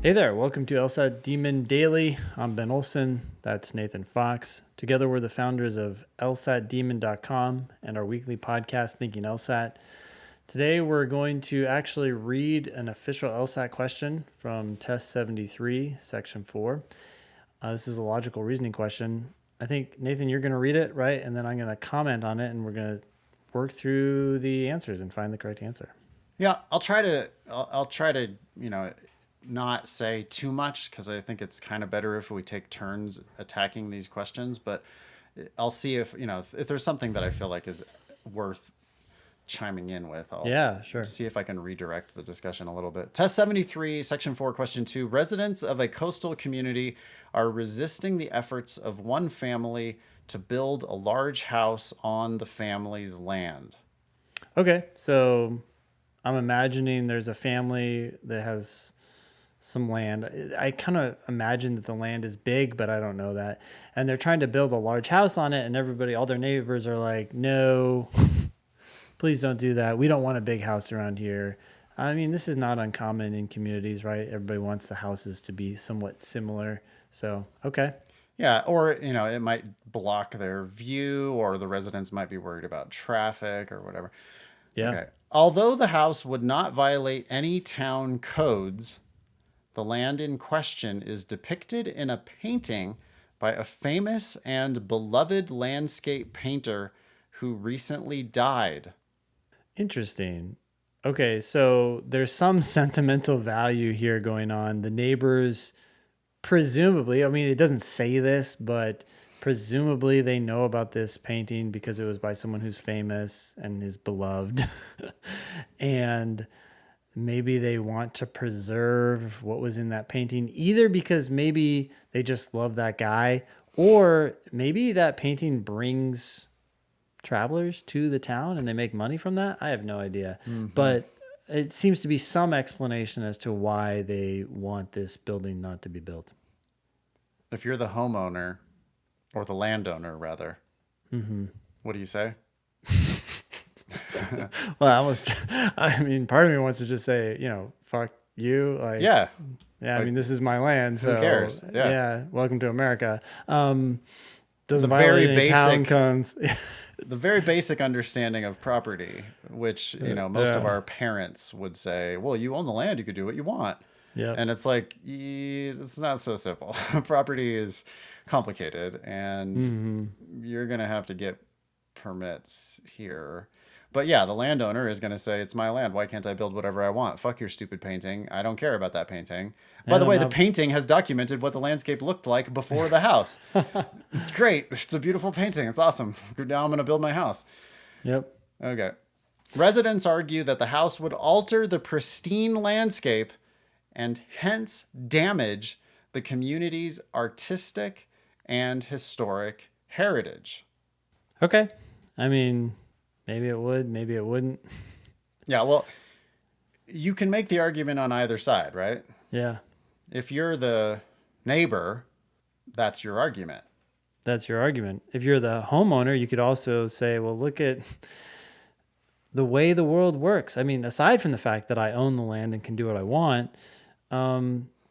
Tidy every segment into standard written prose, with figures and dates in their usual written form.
Hey there, welcome to LSAT Demon Daily. I'm Ben Olson, that's Nathan Fox. Together we're the founders of LSATdemon.com and our weekly podcast, Thinking LSAT. Today we're going to actually read an official LSAT question from Test 73, Section 4. This is a logical reasoning question. I think, Nathan, you're going to read it, right? And then I'm going to comment on it and we're going to work through the answers and find the correct answer. Yeah, I'll try to, not say too much because I think it's kind of better if we take turns attacking these questions, but I'll see if there's something that I feel like is worth chiming in with. Yeah, sure. See if I can redirect the discussion a little bit. Test 73, Section 4, Question 2. Residents of a coastal community are resisting the efforts of one family to build a large house on the family's land. Okay, so I'm imagining there's a family that has some land. I kind of imagine that the land is big, but I don't know that. And they're trying to build a large house on it, and everybody, all their neighbors are like, no, please don't do that. We don't want a big house around here. I mean, this is not uncommon in communities, right? Everybody wants the houses to be somewhat similar. So, okay. Yeah, or it might block their view, or the residents might be worried about traffic or whatever. Yeah. Okay. Although the house would not violate any town codes, the land in question is depicted in a painting by a famous and beloved landscape painter who recently died. Interesting. Okay, so there's some sentimental value here going on. The neighbors, presumably, I mean, it doesn't say this, but presumably they know about this painting because it was by someone who's famous and is beloved. And maybe they want to preserve what was in that painting, either because maybe they just love that guy, or maybe that painting brings travelers to the town and they make money from that. I have no idea. But it seems to be some explanation as to why they want this building not to be built. If you're the homeowner, or the landowner rather, what do you say? Well, I mean, part of me wants to just say, fuck you. Like, Yeah. I mean, this is my land. So, Who cares? Yeah. Welcome to America. Doesn't The violate very any town basic- codes. The very basic understanding of property, which, most of Yeah. our parents would say, well, you own the land, you could do what you want. Yeah. And it's like, it's not so simple. Property is complicated, and you're going to have to get permits here. But yeah, the landowner is going to say, it's my land. Why can't I build whatever I want? Fuck your stupid painting. I don't care about that painting. By the way, the painting has documented what the landscape looked like before the house. Great. It's a beautiful painting. It's awesome. Now I'm going to build my house. Yep. Okay. Residents argue that the house would alter the pristine landscape and hence damage the community's artistic and historic heritage. Okay. I mean, maybe it would, maybe it wouldn't. Yeah, well, you can make the argument on either side, right? Yeah. If you're the neighbor, that's your argument. That's your argument. If you're the homeowner, you could also say, well, look at the way the world works. I mean, aside from the fact that I own the land and can do what I want,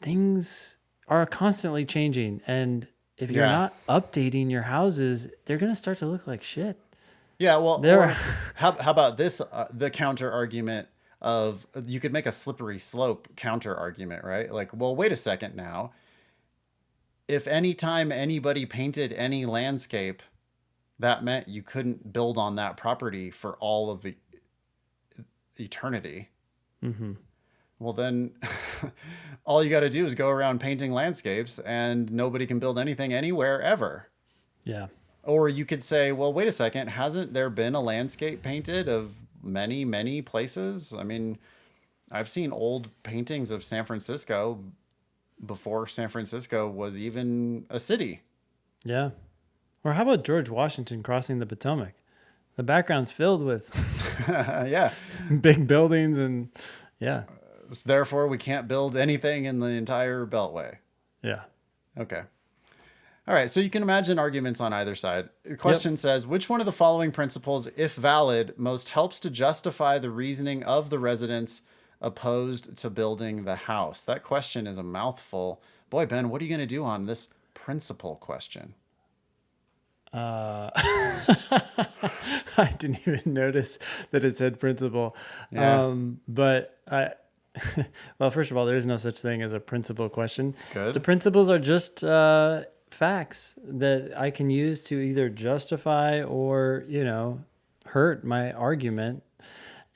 things are constantly changing. And if you're not updating your houses, they're going to start to look like shit. Yeah, well, There- how about this, the counter argument of, you could make a slippery slope counter argument, right? Like, well, wait a second now. If anytime anybody painted any landscape, that meant you couldn't build on that property for all of eternity. Well, then all you got to do is go around painting landscapes and nobody can build anything anywhere ever. Yeah. Or you could say, well, wait a second, hasn't there been a landscape painted of many, many places? I mean, I've seen old paintings of San Francisco before San Francisco was even a city. Yeah. Or how about George Washington crossing the Potomac? The background's filled with Yeah. big buildings and yeah. So therefore, we can't build anything in the entire Beltway. Yeah. Okay. All right. So you can imagine arguments on either side. The question says, which one of the following principles, if valid, most helps to justify the reasoning of the residents opposed to building the house? That question is a mouthful. Boy, Ben, what are you going to do on this principle question? Uh, I didn't even notice that it said principal. Yeah, But well, first of all, there is no such thing as a principal question. The good. principles are just facts that I can use to either justify or, hurt my argument.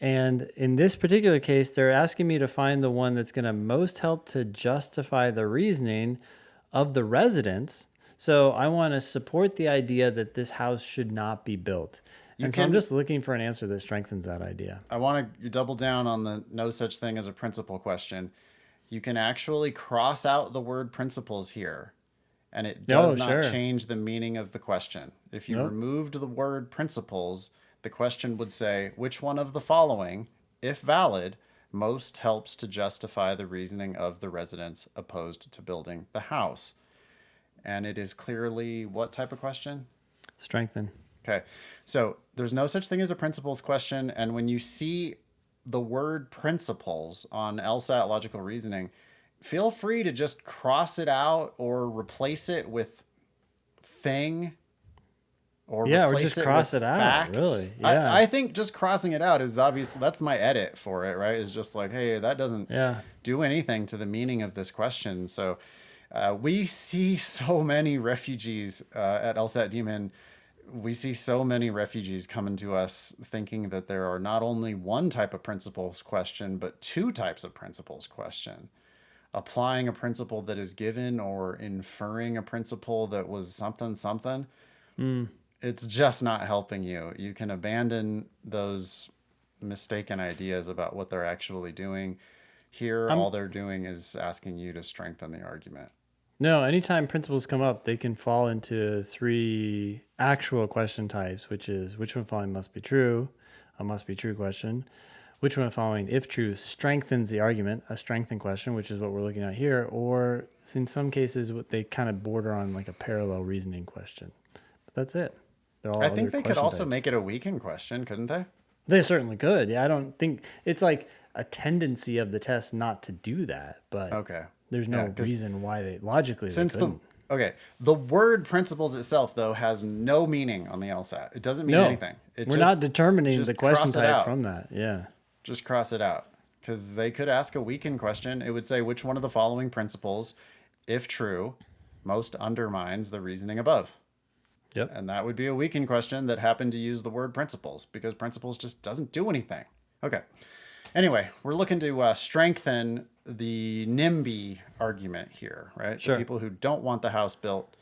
And in this particular case, they're asking me to find the one that's going to most help to justify the reasoning of the residents. So I want to support the idea that this house should not be built. You And so I'm can, just looking for an answer that strengthens that idea. I want to double down on the no such thing as a principle question. You can actually cross out the word principles here, and it does Oh, not sure. change the meaning of the question. If you Nope. removed the word principles, the question would say, which one of the following, if valid, most helps to justify the reasoning of the residents opposed to building the house? And it is clearly what type of question? Strengthen. Okay. So there's no such thing as a principles question. And when you see the word principles on LSAT logical reasoning, feel free to just cross it out or replace it with thing or Yeah, or replace just it with cross it out, fact. really. Yeah. I think just crossing it out is obvious. That's my edit for it, right? Is just like, hey, that doesn't Yeah. do anything to the meaning of this question. So we see so many refugees at LSAT Demon. We see so many refugees coming to us thinking that there are not only one type of principles question, but two types of principles question. Applying a principle that is given or inferring a principle that was something, something. Mm. It's just not helping you. You can abandon those mistaken ideas about what they're actually doing. Here, I'm all they're doing is asking you to strengthen the argument. No, anytime principles come up, they can fall into three actual question types, which is which one following must be true, a must be true question. Which one following, if true, strengthens the argument, a strengthen question, which is what we're looking at here, or in some cases, they kind of border on like a parallel reasoning question. But that's it. They're I all think other they could question also types. make it a weekend question, couldn't they? They certainly could. Yeah, I don't think it's like a tendency of the test not to do that, but Okay. there's Yeah, no because reason why they logically they since the couldn't. okay, the word principles itself though has no meaning on the LSAT. It doesn't mean No, anything. It we're not just determining the question cross it type out. from that. Yeah. Just cross it out. Because they could ask a weekend question. It would say which one of the following principles, if true, most undermines the reasoning above. Yep. And that would be a weekend question that happened to use the word principles because principles just doesn't do anything. Okay. Anyway, we're looking to strengthen the NIMBY argument here, right? The Sure. people who don't want the house built.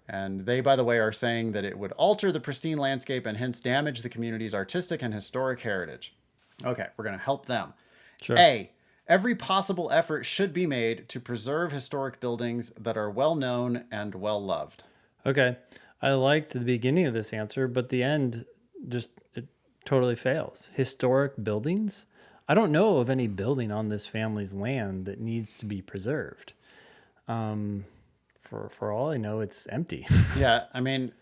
And they, by the way, are saying that it would alter the pristine landscape and hence damage the community's artistic and historic heritage. Okay, we're going to help them. Sure. A, every possible effort should be made to preserve historic buildings that are well known and well loved. Okay. I liked the beginning of this answer, but the end just it totally fails. Historic buildings? I don't know of any building on this family's land that needs to be preserved. For all I know, it's empty. Yeah, I mean,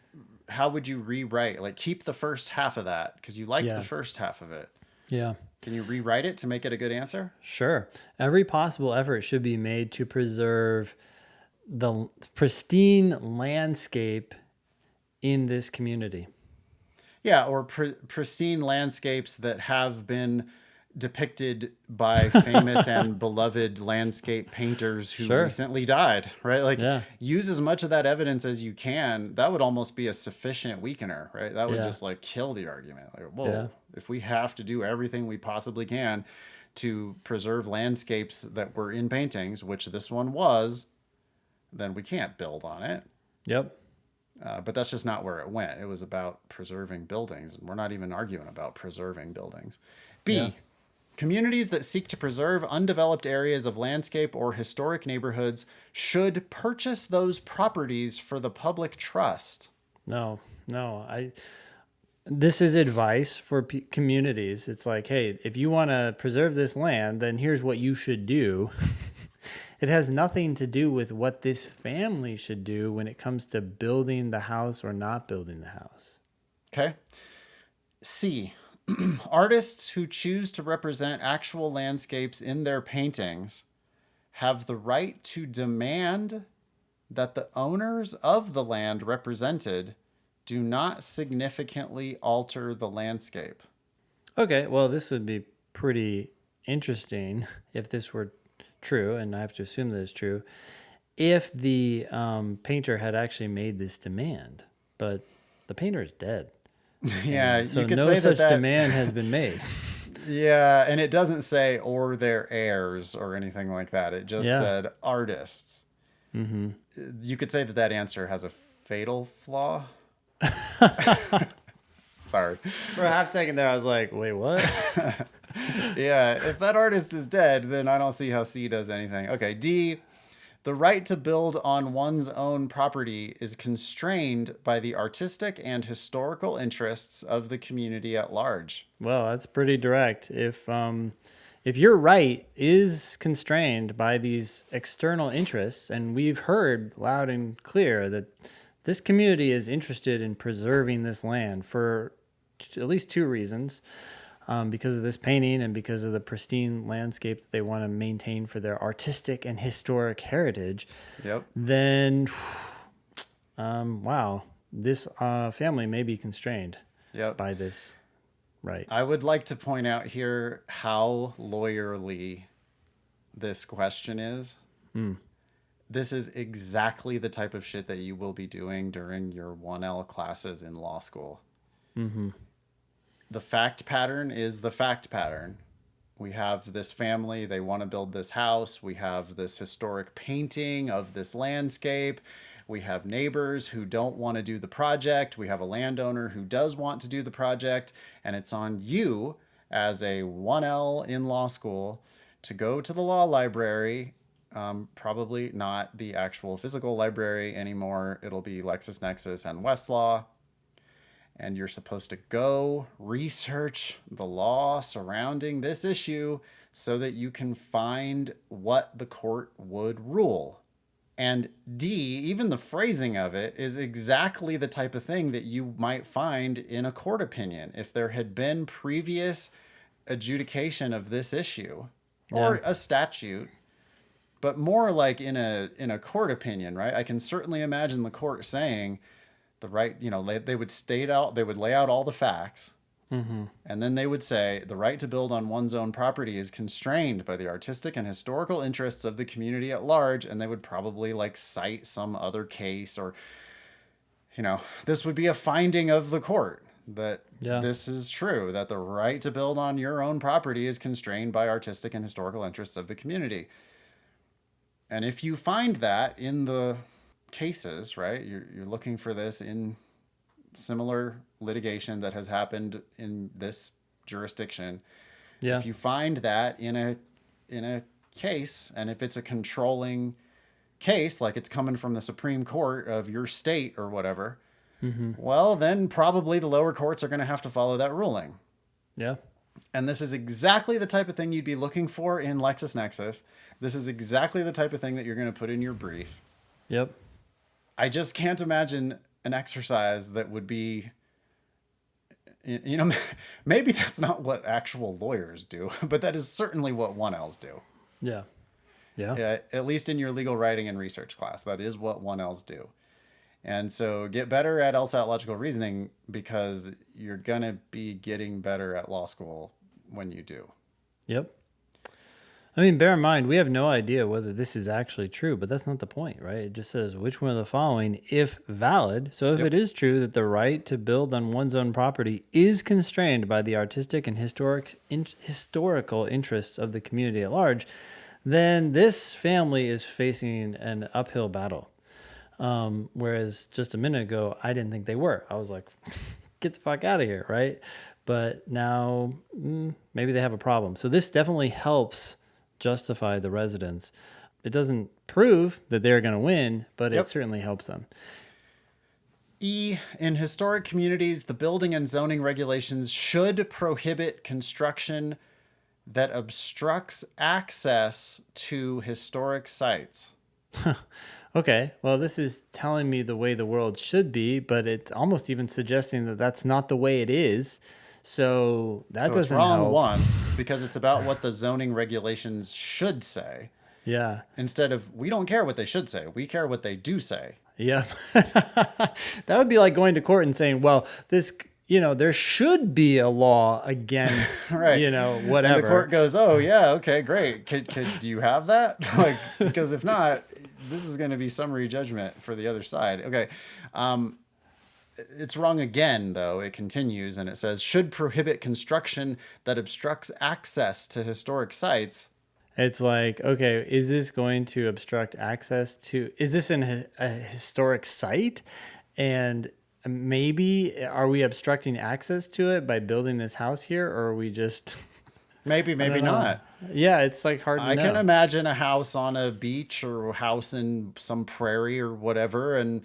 how would you rewrite? Like, keep the first half of that because you liked the Yeah. first half of it. Yeah. Can you rewrite it to make it a good answer? Sure. Every possible effort should be made to preserve the pristine landscape in this community. Yeah, or pristine landscapes that have been depicted by famous and beloved landscape painters who Sure. recently died, right? Like, Yeah. use as much of that evidence as you can. That would almost be a sufficient weakener, right? That would Yeah. just like kill the argument. Like, whoa, Yeah. if we have to do everything we possibly can to preserve landscapes that were in paintings, which this one was, then we can't build on it. Yep. But that's just not where it went. It was about preserving buildings, and we're not even arguing about preserving buildings. B, Yeah. communities that seek to preserve undeveloped areas of landscape or historic neighborhoods should purchase those properties for the public trust. No. No. This is advice for communities. It's like, hey, if you want to preserve this land, then here's what you should do. It has nothing to do with what this family should do when it comes to building the house or not building the house. Okay. C, Artists who choose to represent actual landscapes in their paintings have the right to demand that the owners of the land represented do not significantly alter the landscape. Okay, well, this would be pretty interesting if this were true, and I have to assume that it's true, if the painter had actually made this demand, but the painter is dead, Yeah, and you so could no say that such that demand has been made. yeah, and it doesn't say or their heirs or anything like that. It just Yeah. said artists. You could say that that answer has a fatal flaw. Sorry. For a half second there, I was like, wait, what? Yeah, if that artist is dead, then I don't see how C does anything. Okay, D, the right to build on one's own property is constrained by the artistic and historical interests of the community at large. Well, that's pretty direct. If your right is constrained by these external interests, and we've heard loud and clear that this community is interested in preserving this land for at least two reasons. Because of this painting and because of the pristine landscape that they want to maintain for their artistic and historic heritage, Yep. then, wow, this family may be constrained Yep. by this right. I would like to point out here how lawyerly this question is. This is exactly the type of shit that you will be doing during your 1L classes in law school. The fact pattern is the fact pattern. We have this family, they want to build this house. We have this historic painting of this landscape. We have neighbors who don't want to do the project. We have a landowner who does want to do the project. And it's on you as a 1L in law school to go to the law library. Probably not the actual physical library anymore. It'll be LexisNexis and Westlaw. And you're supposed to go research the law surrounding this issue so that you can find what the court would rule. And D, even the phrasing of it is exactly the type of thing that you might find in a court opinion if there had been previous adjudication of this issue or a statute, but more like in a court opinion, right? I can certainly imagine the court saying, the right, they would they would lay out all the facts, and then they would say the right to build on one's own property is constrained by the artistic and historical interests of the community at large, and they would probably like cite some other case or, this would be a finding of the court that this is true, that the right to build on your own property is constrained by artistic and historical interests of the community. And if you find that in the cases, right? You're looking for this in similar litigation that has happened in this jurisdiction. Yeah. If you find that in a case, and if it's a controlling case, like it's coming from the Supreme Court of your state or whatever, well, then probably the lower courts are going to have to follow that ruling. Yeah. And this is exactly the type of thing you'd be looking for in LexisNexis. This is exactly the type of thing that you're going to put in your brief. Yep. I just can't imagine an exercise that would be, maybe that's not what actual lawyers do, but that is certainly what 1Ls do. Yeah. Yeah. Yeah, at least in your legal writing and research class, that is what 1Ls do. And so get better at LSAT logical reasoning because you're going to be getting better at law school when you do. Yep. I mean, bear in mind, we have no idea whether this is actually true, but that's not the point, right? It just says which one of the following, if valid. So if it is true that the right to build on one's own property is constrained by the artistic and historical interests of the community at large, then this family is facing an uphill battle. Whereas just a minute ago, I didn't think they were. I was like, get the fuck out of here, right? But now maybe they have a problem. So this definitely helps justify the residents. It doesn't prove that they're going to win, but it certainly helps them. E, in historic communities, the building and zoning regulations should prohibit construction that obstructs access to historic sites. Okay, well, this is telling me the way the world should be, but it's almost even suggesting that that's not the way it is. So that So it's doesn't wrong help. once because it's about what the zoning regulations should say Yeah. instead of we don't care what they should say. We care what they do say. Yeah. That would be like going to court and saying, well, this, there should be a law against, Right. And the court whatever. goes, "Oh yeah, okay, great. Do you have that?" Like, because if not, this is going to be summary judgment for the other side. Okay. It's wrong again, though. It continues and it says, "Should prohibit construction that obstructs access to historic sites." It's like, okay, is this going to obstruct access to, is this a historic site? And maybe are we obstructing access to it by building this house here? Or are we just, Maybe, I maybe don't know. not. Yeah, it's like hard to I can know. imagine a house on a beach or a house in some prairie or whatever, and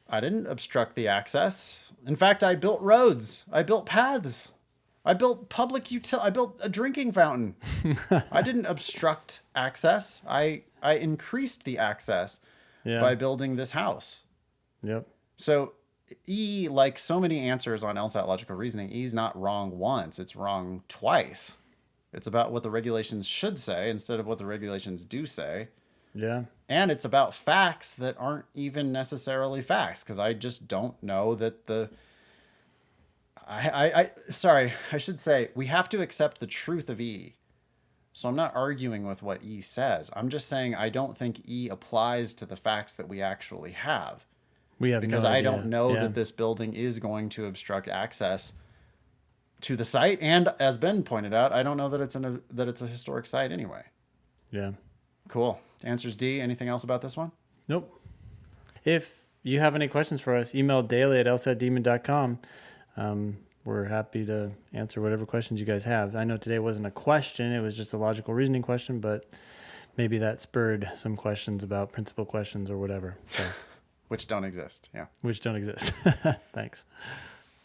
I didn't obstruct the access. In fact, I built roads. I built paths. I built I built a drinking fountain. I didn't obstruct access. I increased the access Yeah. by building this house. Yep. So E, like so many answers on LSAT logical reasoning, E is not wrong once, it's wrong twice. It's about what the regulations should say instead of what the regulations do say. Yeah. And it's about facts that aren't even necessarily facts because I just don't know that the sorry, I should say we have to accept the truth of E. So I'm not arguing with what E says. I'm just saying I don't think E applies to the facts that we actually have We have no because I don't idea. know Yeah. that this building is going to obstruct access to the site. And as Ben pointed out, I don't know that it's a historic site anyway. Yeah. Cool. Answers D. Anything else about this one? Nope. If you have any questions for us, email daily@lsatdemon.com. We're happy to answer whatever questions you guys have. I know today wasn't a question, it was just a logical reasoning question, but maybe that spurred some questions about principal questions or whatever, so, Which don't exist. Yeah. which don't exist. Thanks.